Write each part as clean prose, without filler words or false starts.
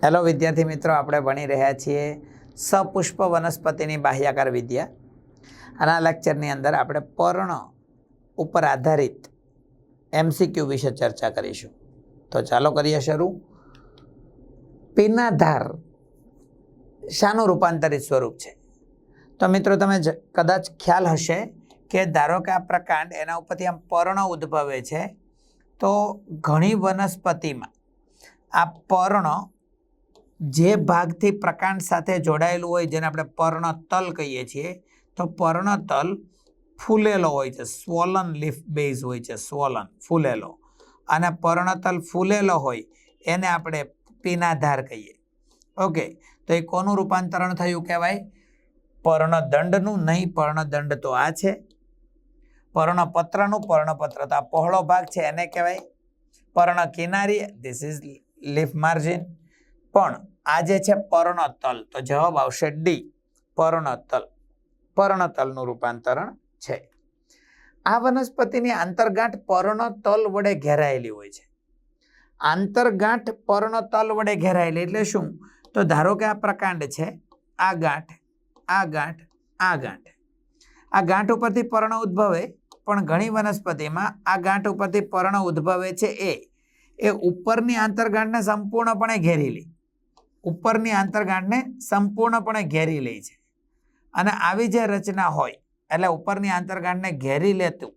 Hello વિદ્યાર્થી મિત્રો, આપણે ભણી રહ્યા છીએ સપુષ્પ વનસ્પતિની બાહ્યાકાર વિદ્યા. આના લેક્ચરની અંદર આપણે પર્ણ ઉપર આધારિત MCQ વિશે ચર્ચા કરીશું. તો ચાલો કરીએ શરૂ. પીનાધાર શાનું રૂપાંતરિત સ્વરૂપ છે? તો મિત્રો તમે કદાચ ખ્યાલ હશે કે ધારો કે આ પ્રકાંડ એના ઉપરથી આમ પર્ણ ઉદ્ભવે છે, તો ઘણી વનસ્પતિમાં આ પર્ણ જે ભાગથી પ્રકાંડ સાથે જોડાયેલું હોય, જેને આપણે પર્ણતલ કહીએ છીએ, તો પર્ણતલ ફૂલેલો હોય છે, સ્વોલન લીફ બેઝ હોય છે, સ્વોલન ફૂલેલો. અને પર્ણતલ ફૂલેલો હોય એને આપણે પીનાધાર કહીએ. ઓકે, તો એ કોનું રૂપાંતરણ થયું કહેવાય? પર્ણદંડનું. નહીં, પર્ણદંડ તો આ છે. પર્ણપત્રનું. પર્ણપત્ર તો આ પહોળો ભાગ છે, એને કહેવાય. પર્ણ કિનારી, ધીસ ઇઝ લીફ માર્જિન. પણ આ જે છે પર્ણતલ, તો જવાબ આવશે ડી, પર્ણતલ. પર્ણતલનું રૂપાંતરણ છે. આ વનસ્પતિની આંતરગાંઠ પર્ણતલ વડે ઘેરાયેલી હોય છે. આંતરગાંઠ પર્ણતલ વડે ઘેરાયેલી એટલે શું? તો ધારો કે આ પ્રકાંડ છે, આ ગાંઠ, આ ગાંઠ, આ ગાંઠ. આ ગાંઠ ઉપરથી પર્ણ ઉદ્ભવે, પણ ઘણી વનસ્પતિમાં આ ગાંઠ ઉપરથી પર્ણ ઉદ્ભવે છે એ ઉપરની આંતરગાંઠને સંપૂર્ણપણે ઘેરી લે. ઉપરની આંતરગાંઠને સંપૂર્ણપણે ઘેરી લે છે. અને આવી જે રચના હોય, એટલે ઉપરની આંતરગાંઠને ઘેરી લેતું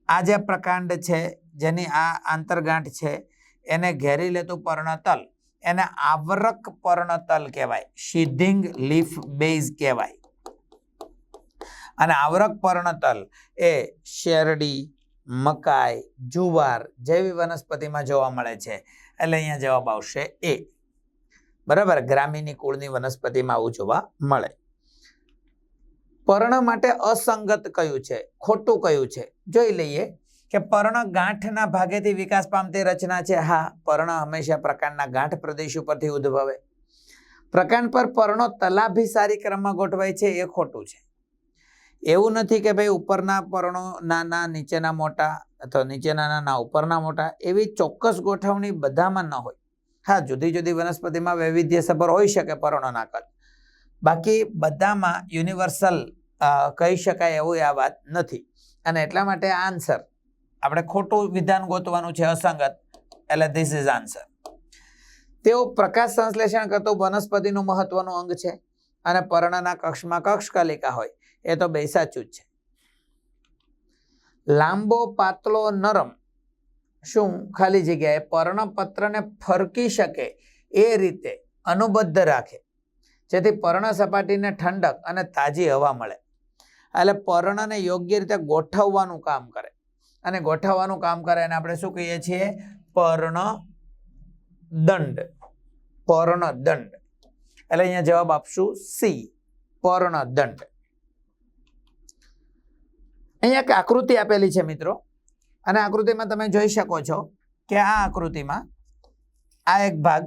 આ જે પ્રકાંડ છે, જેની આ આંતરગાંઠ છે, એને ઘેરી લેતું પર્ણતલ, એને આવરક પર્ણતલ કહેવાય, શીધિંગ લીફ બેઝ કહેવાય. અને આવરક પર્ણતલ એ શેરડી, મકાઈ, જુવાર જેવી વનસ્પતિમાં જોવા મળે છે. એટલે અહીંયા જવાબ આવશે એ. બરાબર, ગ્રામીની કુળની વનસ્પતિમાં આવું જોવા મળે. પર્ણ માટે અસંગત કયું છે, ખોટું કયું છે? જોઈ લઈએ કે પર્ણ ગાંઠના ભાગેથી વિકાસ પામતી રચના છે. હા, પર્ણ હંમેશા પ્રકાંડના ગાંઠ પ્રદેશ ઉપરથી ઉદ્ભવે. પ્રકાંડ પર પર્ણો તલાભિસારી ક્રમમાં ગોઠવાય છે, એ ખોટું છે. એવું નથી કે ભાઈ ઉપરના પર્ણો નાના, નીચેના મોટા, અથવા નીચેના નાના, ઉપરના મોટા, એવી ચોક્કસ ગોઠવણી બધામાં ન હોય. હા, જુદી જુદી વનસ્પતિમાં વૈવિધ્યસભર હોઈ શકે પર્ણોના કદ. બાકી બધામાં યુનિવર્સલ કહી શકાય એવું આ વાત નથી. અને એટલા માટે આ આન્સર આપણે ખોટું વિધાન ગોતવાનું છે, અસંગત. એટલે ધીસ ઇઝ આન્સર. તેઓ પ્રકાશ સંશ્લેષણ કરતું વનસ્પતિનું મહત્વનું અંગ છે. અને પર્ણના કક્ષમાં કક્ષકલિકા હોય, એ તો બે સાચું જ છે. લાંબો, પાતળો, નરમ, શું ખાલી જગ્યાએ પર્ણપત્રને ફરકી શકે એ રીતે અનુબદ્ધ રાખે, જેથી પર્ણ સપાટીને ઠંડક અને તાજી હવા મળે. એટલે પર્ણને યોગ્ય રીતે ગોઠવવાનું કામ કરે. અને ગોઠવવાનું કામ કરે એને આપણે શું કહીએ છીએ? પર્ણદંડ. પર્ણદંડ. એટલે અહીંયા જવાબ આપશું સી, પર્ણદંડ. અહીંયા એક આકૃતિ આપેલી છે મિત્રો, અને આકૃતિમાં તમે જોઈ શકો છો કે આ આકૃતિમાં આ એક ભાગ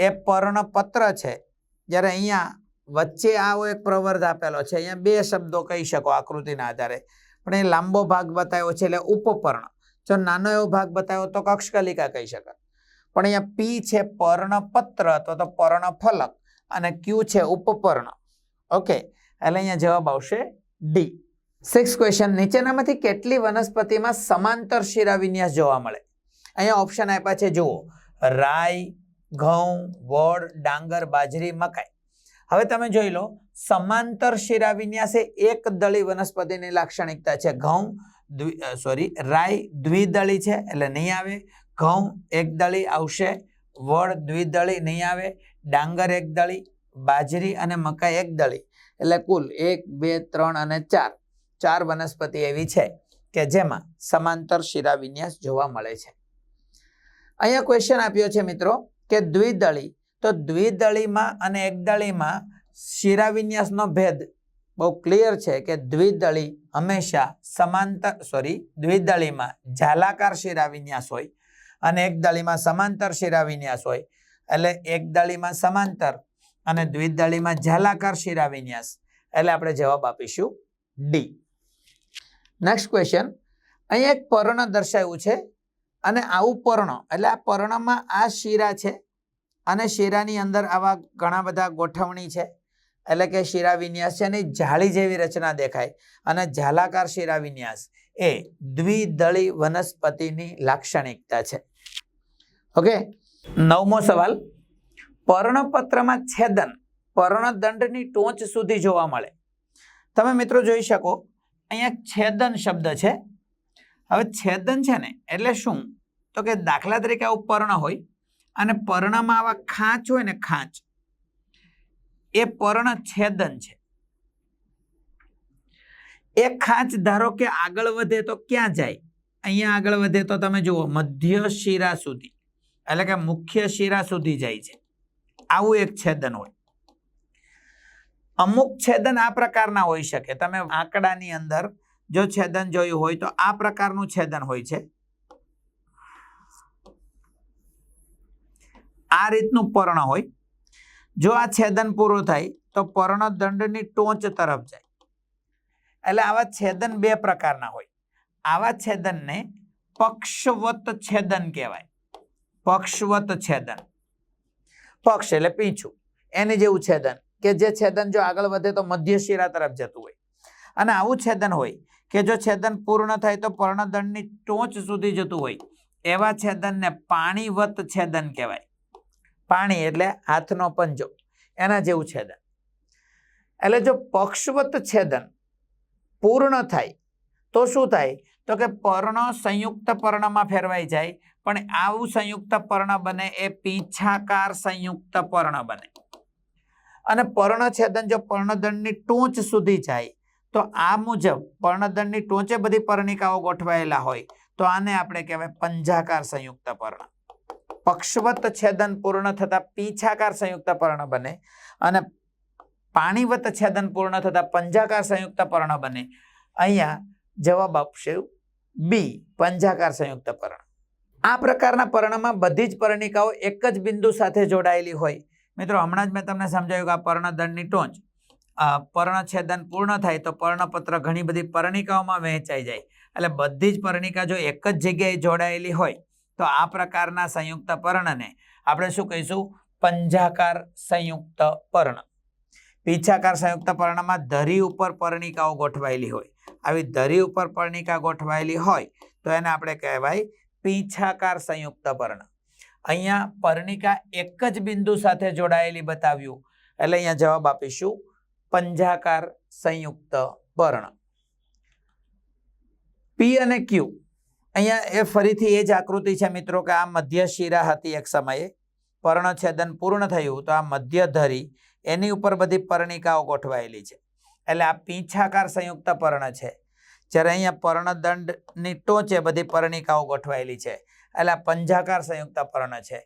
એ પર્ણપત્ર છે, જ્યારે અહીંયા વચ્ચે આવો એક પ્રવર્ધ આપેલો છે. અહીંયા બે શબ્દો કહી શકો આકૃતિના આધારે, પણ એ લાંબો ભાગ બતાવ્યો છે એટલે ઉપપર્ણ. જો નાનો એવો ભાગ બતાવ્યો તો કક્ષકલિકા કહી શકાય. પણ અહીંયા પી છે પર્ણપત્ર અથવા તો પર્ણફલક, અને ક્યુ છે ઉપપર્ણ. ઓકે, એટલે અહીંયા જવાબ આવશે ડી. 6 ક્વેશ્ચન. નીચેનામાંથી કેટલી વનસ્પતિમાં સમાંતર શિરાવિન્યાસ જોવા મળે? અહીંયા ઓપ્શન આપ્યા છે, જુઓ: રાઈ, ઘઉં, વડ, ડાંગર, બાજરી, મકાઈ. હવે તમે જોઈ લો, સમાંતર શિરાવિન્યાસ એ એક દળી વનસ્પતિની લાક્ષણિકતા છે. રાઈ દ્વિદળી છે એટલે નહીં આવે. ઘઉં એક દળી આવશે. વડ દ્વિદળી નહીં આવે. ડાંગર એક દળી, બાજરી અને મકાઈ એક દળી. એટલે કુલ 1, 2, 3 અને 4 ચાર વનસ્પતિ એવી છે કે જેમાં સમાંતર શિરાવિન્યાસ જોવા મળે છે. અહીંયા ક્વેશ્ચન આપ્યો છે મિત્રો કે દ્વિદળી, તો દ્વિદળીમાં અને એકદળીમાં શિરાવિન્યાસનો ભેદ બહુ ક્લિયર છે કે દ્વિદળી હંમેશા દ્વિદળીમાં જાલાકાર શિરાવિન્યાસ હોય અને એકદળીમાં સમાંતર શિરાવિન્યાસ હોય. એટલે એકદળીમાં સમાંતર અને દ્વિદળીમાં જાલાકાર શિરાવિન્યાસ. એટલે આપણે જવાબ આપીશું ડી. Next question. અહીંયા એક પર્ણ દર્શાવ્યું છે, અને આવું પર્ણ એટલે આ પર્ણમાં આ શિરા છે, અને શીરાની અંદર આવા ઘણા બધા ગોઠવણી છે, એટલે કે શીરા વિન્યાસ છે એની જાળી જેવી રચના દેખાય. અને ઝાલાકાર શીરા વિન્યાસ એ દ્વિદળી વનસ્પતિની લાક્ષણિકતા છે. ઓકે, 9મો સવાલ, પર્ણપત્રમાં છેદન પર્ણદંડની ટોચ સુધી જોવા મળે. તમે મિત્રો જોઈ શકો અહીંયા છેદન શબ્દ છે. હવે છેદન છે ને એટલે શું, તો કે દાખલા તરીકે આવું પર્ણ હોય અને પર્ણમાં આવા ખાંચ હોય ને, ખાંચ, એ પર્ણ છેદન છે. એ ખાંચ ધારો કે આગળ વધે તો ક્યાં જાય, અહીંયા આગળ વધે તો તમે જુઓ મધ્ય શિરા સુધી, એટલે કે મુખ્ય શિરા સુધી જાય છે. આવું એક છેદન હોય. અમુક છેદન આ પ્રકારના હોઈ શકે. તમે આંકડાની અંદર જો છેદન જોયું હોય તો આ પ્રકારનું છેદન હોય છે. આ રીતનું પર્ણ હોય. જો આ છેદન પૂરું થાય તો પર્ણદંડની ટોચ તરફ જાય. એટલે આવા છેદન બે પ્રકારના હોય. આવા છેદનને પક્ષવત છેદન કહેવાય. પક્ષવત છેદન, પક્ષ એટલે પીછું, એની જેવું છેદન, કે જે છેદન જો આગળ વધે તો મધ્ય શિરા તરફ જતું હોય. અને આવું છેદન હોય કે જો છેદન પૂર્ણ થાય તો પર્ણદંડની ટોચ સુધી જતું હોય. એવા છેદનને પાણીવત છેદન કહેવાય. પાણી એટલે હાથનો પંજો, એના જેવું છેદન. એટલે જો પક્ષવત છેદન પૂર્ણ થાય તો શું થાય, તો કે પર્ણ સંયુક્ત પર્ણમાં ફેરવાઈ જાય. પણ આવું સંયુક્ત પર્ણ બને એ પીંછાકાર સંયુક્ત પર્ણ બને. અને પર્ણ છેદન જો પર્ણદંડની ટોચ સુધી જાય તો આ મુજબ પર્ણદંડની ટોચે બધી પર્ણિકાઓ ગોઠવાયેલા હોય તો આને આપણે કહેવાય પંજાકાર સંયુક્ત પર્ણ. પક્ષવત છેદન પૂર્ણ થતા પીંછાકાર સંયુક્ત પર્ણ બને અને પાણીવત છેદન પૂર્ણ થતા પંજાકાર સંયુક્ત પર્ણ બને. અહીંયા જવાબ આપશે બી, પંજાકાર સંયુક્ત પર્ણ. આ પ્રકારના પર્ણમાં બધી જ પર્ણિકાઓ એક જ બિંદુ સાથે જોડાયેલી હોય. મિત્રો હમણાં જ મેં તમને સમજાવ્યું કે આ પર્ણદંડની ટોચ પર્ણ છેદન પૂર્ણ થાય તો પર્ણપત્ર ઘણી બધી પર્ણિકાઓમાં વહેંચાઈ જાય. એટલે બધી જ પર્ણિકા જો એક જ જગ્યાએ જોડાયેલી હોય તો આ પ્રકારના સંયુક્ત પર્ણને આપણે શું કહીશું, પંજાકાર સંયુક્ત પર્ણ. પીંછાકાર સંયુક્ત પર્ણમાં ધરી ઉપર પર્ણિકાઓ ગોઠવાયેલી હોય. આવી ધરી ઉપર પર્ણિકા ગોઠવાયેલી હોય તો એને આપણે કહેવાય પીંછાકાર સંયુક્ત પર્ણ. અહીંયા પર્ણિકા એક જ બિંદુ સાથે જોડાયેલી બતાવ્યું એટલે અહીંયા જવાબ આપીશું પંજાકાર સંયુક્ત પર્ણ. પી અને ક્યુ, અહીંયા એ ફરીથી એ જ આકૃતિ છે મિત્રો કે આ મધ્ય શિરા હતી એક સમયે, પર્ણ છેદન પૂર્ણ થયું તો આ મધ્ય ધરી એની ઉપર બધી પર્ણિકાઓ ગોઠવાયેલી છે. એટલે આ પીંછાકાર સંયુક્ત પર્ણ છે. જ્યારે અહીંયા પર્ણદંડની ટોચે બધી પર્ણિકાઓ ગોઠવાયેલી છે એટલે આ પંજાકાર સંયુક્ત પર્ણ છે.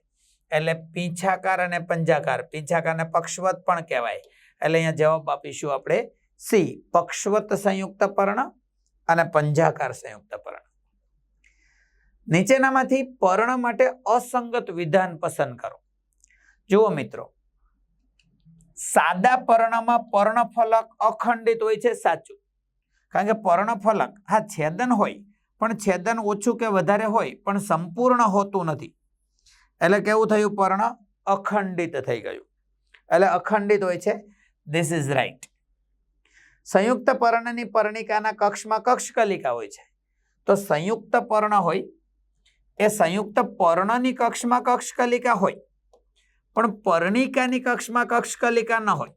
એટલે પીંછાકાર અને પંજાકાર, પીંછાકારને પક્ષવત પણ કહેવાય. એટલે અહીંયા જવાબ આપીશું આપણે સી, પક્ષવત સંયુક્ત પર્ણ અને પંજાકાર સંયુક્ત પર્ણ. નીચેનામાંથી પર્ણ માટે અસંગત વિધાન પસંદ કરો. જુઓ મિત્રો, સાદા પર્ણમાં પર્ણફલક અખંડિત હોય છે, સાચું. કારણ કે પર્ણફલક હા છેદન હોય પણ છેદન ઓછું કે વધારે હોય પણ સંપૂર્ણ હોતું નથી. એટલે કેવું થયું, પર્ણ અખંડિત થઈ ગયું. એટલે અખંડિત હોય છે. This is right. સંયુક્ત પર્ણની પર્ણિકાના કક્ષમાં કક્ષકલિકા હોય છે. તો સંયુક્ત પર્ણ હોય એ સંયુક્ત પર્ણની કક્ષમાં કક્ષકલિકા હોય પણ પર્ણિકાની કક્ષમાં કક્ષકલિકા ન હોય.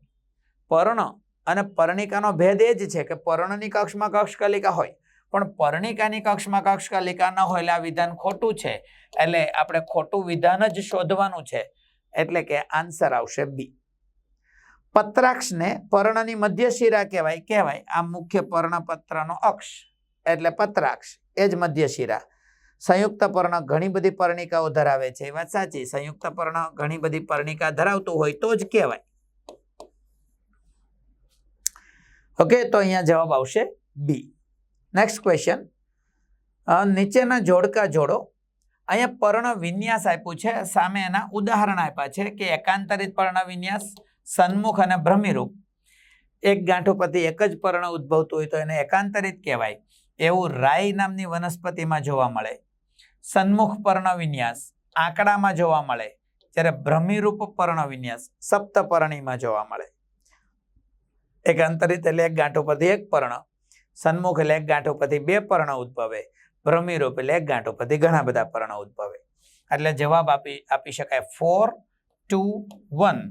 પર્ણ અને પર્ણિકાનો ભેદ એ જ છે કે પર્ણની કક્ષમાં કક્ષકલિકા હોય પણ પર્ણિકાની કક્ષમાં કક્ષકલિકા ન હોય. એટલે આ વિધાન ખોટું છે. એટલે આપણે ખોટું વિધાન જ શોધવાનું છે. એટલે કે આન્સર આવશે બી. પત્રાક્ષને પર્ણની મધ્ય શિરા કહેવાય. આ મુખ્ય પર્ણપત્રનો અક્ષ એટલે પત્રાક્ષ, એ જ મધ્ય શિરા. સંયુક્ત પર્ણ ઘણી બધી પર્ણિકાઓ ધરાવે છે, એ વાત સાચી. સંયુક્ત પર્ણ ઘણી બધી પર્ણિકા ધરાવતું હોય તો જ કહેવાય. ઓકે, તો અહીંયા જવાબ આવશે બી. નેક્સ્ટ ક્વેશ્ચન, નીચેના જોડકા જોડો. અહીંયા પર્ણ વિન્યાસ આપ્યું છે, સામે એના ઉદાહરણ આપ્યા છે કે એકાંતરિત પર્ણ વિન્યાસ, સન્મુખ અને ભ્રમિરૂપ. એક ગાંઠો પરથી એક જ પર્ણ ઉદ્ભવતું હોય તો એને એકાંતરિત કહેવાય. એવું રાઈ નામની વનસ્પતિમાં જોવા મળે. સન્મુખ પર્ણ વિન્યાસ આંકડામાં જોવા મળે જ્યારે ભ્રમિરૂપ પર્ણ વિન્યાસ સપ્તપર્ણીમાં જોવા મળે. એક અંતરિત એટલે એક ગાંઠ ઉપરથી એક પર્ણ, સન્મુખ એટલે એક ગાંઠ ઉપરથી બે પર્ણ ઉદ્ભવે, ભ્રમિરૂપ એટલે એક ગાંઠ ઉપરથી ઘણા બધા પર્ણ ઉદ્ભવે. એટલે જવાબ આપી શકાય 4, 2, 1.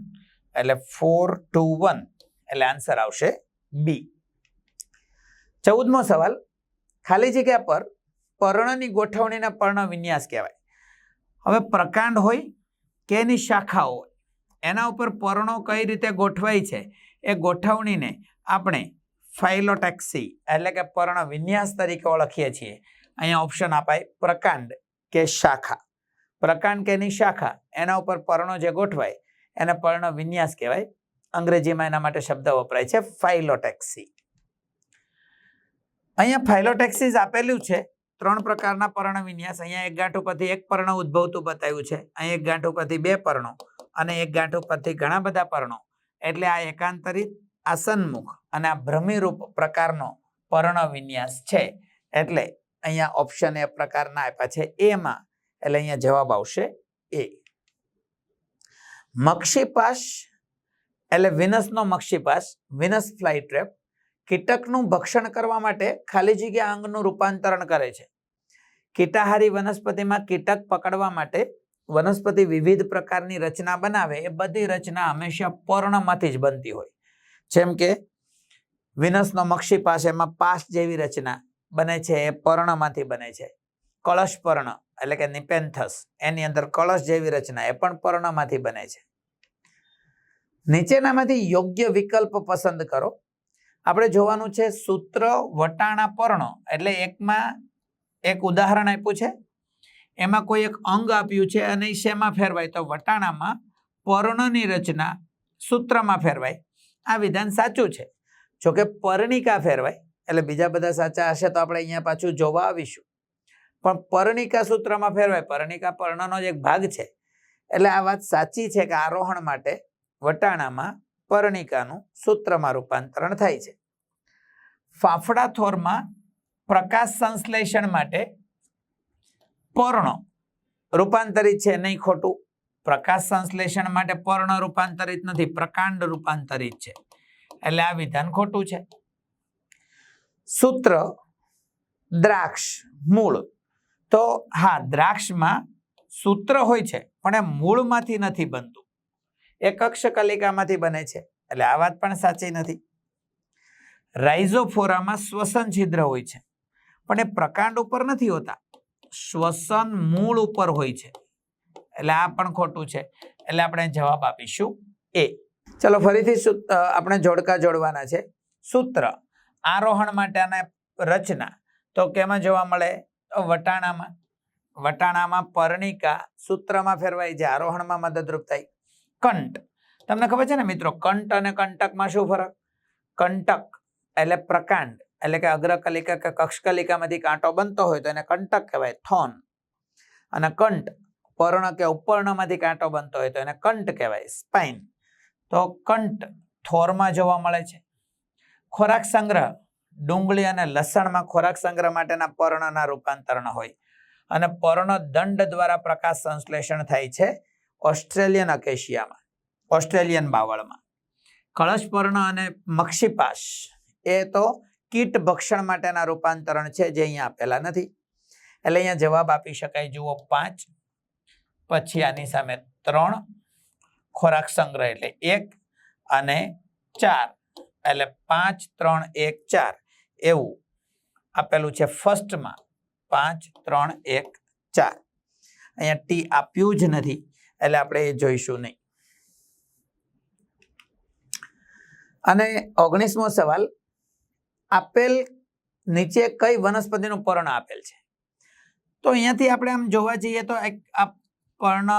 એટલે 4, 2, 1 એટલે આન્સર આવશે બી. 14મો સવાલ, ખાલી જગ્યા પર પર્ણની ગોઠવણીના પર્ણ વિન્યાસ કહેવાય. હવે પ્રકાંડ હોય કે એની શાખાઓ હોય, એના ઉપર પર્ણો કઈ રીતે ગોઠવાય છે એ ગોઠવણીને આપણે ફાઇલોટેક્સી એટલે કે પર્ણ વિન્યાસ તરીકે ઓળખીએ છીએ. અહીંયા ઓપ્શન અપાય પ્રકાંડ કે શાખા. પ્રકાંડ કે એની શાખા એના ઉપર પર્ણો જે ગોઠવાય એને પર્ણ વિન્યાસ કહેવાય. અંગ્રેજીમાં એના માટે શબ્દ વપરાય છે ફાઇલોટેક્સી. અહીંયા ફાઇલોટેક્સીસ આપેલું છે 3 પ્રકારના પર્ણ વિન્યાસ. અહીંયા એક ગાંઠ ઉપરથી એક પર્ણ ઉદ્ભવતું બતાવ્યું છે, અહીં એક ગાંઠ ઉપરથી બે પર્ણો અને એક ગાંઠ ઉપરથી ઘણા બધા પર્ણો. એટલે આ એકાંતરિત, આ સન્મુખ અને આ ભ્રમિરૂપ પ્રકારનો પર્ણ વિન્યાસ છે. એટલે અહીંયા ઓપ્શન એ પ્રકારના આપ્યા છે એમાં. એટલે અહીંયા જવાબ આવશે એ. મક્ષિપાશ એટલે વિનસનો મક્ષિપાશ, વિનસ ફ્લાય ટ્રેપ કીટકનું ભક્ષણ કરવા માટે ખાલી જગ્યા અંગનું રૂપાંતરણ કરે છે. કીટાહારી વનસ્પતિમાં કીટક પકડવા માટે વનસ્પતિ વિવિધ પ્રકારની રચના બનાવે, એ બધી રચના હંમેશા પર્ણમાંથી જ બનતી હોય. જેમ કે વિનસનો મક્ષિપાશ, એમાં પાશ જેવી રચના બને છે એ પર્ણમાંથી બને છે. કળશ પર્ણ એટલે કે નિપેન્થસ, એની અંદર કળશ જેવી રચના એ પણ પર્ણમાંથી બને છે. નીચેનામાંથી યોગ્ય વિકલ્પ પસંદ કરો. આપણે જોવાનું છે સૂત્ર વટાણા પર્ણો, એટલે એકમાં એક ઉદાહરણ આપ્યું છે, એમાં કોઈ એક અંગ આપ્યું છે અને શેમાં ફેરવાય તો વટાણામાં પર્ણની રચના સૂત્રમાં ફેરવાય. આ વિધાન સાચું છે. જોકે પર્ણિકા ફેરવાય, એટલે બીજા બધા સાચા હશે તો આપણે અહીંયા પાછું જોવા આવીશું. પણ પર્ણિકા સૂત્રમાં ફેરવાય, પર્ણિકા પર્ણનો જ એક ભાગ છે. એટલે આ વાત સાચી છે કે આરોહણ માટે વટાણામાં પર્ણિકાનું સૂત્રમાં રૂપાંતરણ થાય છે. ફાફડા થોરમાં પ્રકાશ સંશ્લેષણ માટે પર્ણો રૂપાંતરિત છે, નહીં ખોટું. પ્રકાશ સંશ્લેષણ માટે પર્ણ રૂપાંતરિત નથી, પ્રકાંડ રૂપાંતરિત છે. એટલે આ વિધાન ખોટું છે. સૂત્ર દ્રાક્ષ મૂળ, તો હા, દ્રાક્ષમાં સૂત્ર હોય છે પણ એ મૂળમાંથી નથી બનતું, એ કક્ષકલિકામાંથી બને છે. એટલે આ વાત પણ સાચી નથી. રાઇઝોફોરામાં શ્વસન છિદ્ર હોય છે પણ એ પ્રકાંડ ઉપર નથી હોતા, શ્વસન મૂળ ઉપર હોય છે. એટલે આ પણ ખોટું છે. એટલે આપણે જવાબ આપીશું એ. ચલો ફરીથી આપણે જોડકા જોડવાના છે. સૂત્ર આરોહણ માટેના રચના તો કેમાં જોવા મળે? વટાણામાં. વટાણામાં પર્ણિકા સૂત્રમાં ફેરવાય છે, આરોહણમાં મદદરૂપ થાય. કંટ, તમને ખબર છે ને મિત્રો, કંટ અને કંટકમાં શું ફરક? કંટક એટલે પ્રકાંડ, એટલે કે અગ્રકલિકા કે કક્ષકલિકામાંથી કાંટો બનતો હોય તો એને કંટક કહેવાય, થોન. અને કંટ પર્ણ કે ઉપર્ણમાંથી કાંટો બનતો હોય તો એને કંટ કહેવાય, સ્પાઇન. તો કંટ થોરમાં જોવા મળે છે. ખોરાક સંગ્રહ, ડુંગળી અને લસણમાં ખોરાક સંગ્રહ માટેના પર્ણના રૂપાંતરણ હોય. અને પર્ણ દંડ દ્વારા પ્રકાશ સંશ્લેષણ થાય છે ઓસ્ટ્રેલિયન અકેશિયામાં, ઓસ્ટ્રેલિયન બાવળમાં. કળશ પર્ણ અને મક્ષિપાશ એ તો કીટ ભક્ષણ માટેના રૂપાંતરણ છે, જે અહીંયા આપેલા નથી. એટલે અહીંયા જવાબ આપી શકાય, જુઓ 5, પછી આની સામે 3, ખોરાક સંગ્રહ એટલે 1 અને 4, એટલે 5, 3, 1, 4 એવું આપેલું છે ફર્સ્ટમાં. 5, 3, 1, 4. અહીંયા ટી આપ્યું જ નથી, એટલે આપણે એ જોઈશું નહીં. અને 19મો સવાલ, આપેલ નીચે કઈ વનસ્પતિનું પર્ણ આપેલ છે? તો અહીંયાથી આપણે આમ જોવા જઈએ તો એક આ પર્ણ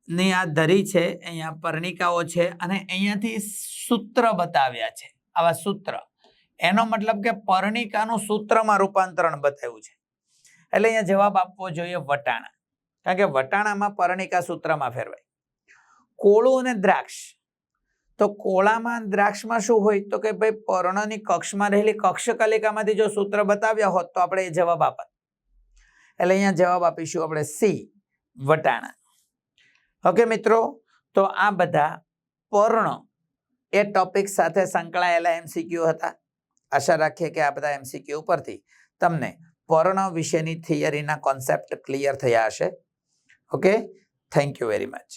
ની આ ધરી છે, અહીંયા પર્ણિકાઓ છે અને અહીંયાથી સૂત્ર બતાવ્યા છે, આવા સૂત્ર. એનો મતલબ કે પર્ણિકાનું સૂત્રમાં રૂપાંતરણ બતાવ્યું છે. એટલે અહીંયા જવાબ આપવો જોઈએ વટાણા, કારણ કે વટાણામાં પર્ણિકા સૂત્રમાં ફેરવાય. કોળું અને દ્રાક્ષ, તો કોળામાં દ્રાક્ષમાં શું હોય તો કે ભાઈ પર્ણની કક્ષમાં રહેલી કક્ષકલિકામાંથી જો સૂત્ર બતાવ્યા હોત તો આપણે એ જવાબ આપત. એટલે અહીંયા જવાબ આપીશું આપણે સી, વટાણા. ઓકે મિત્રો, તો આ બધા પર્ણ એ ટોપિક સાથે સંકળાયેલા MCQ હતા. આશા રાખીએ કે આ બધા MCQ ઉપરથી તમને પર્ણ વિશેની થિયરીના કોન્સેપ્ટ ક્લિયર થયા હશે. Okay, thank you very much.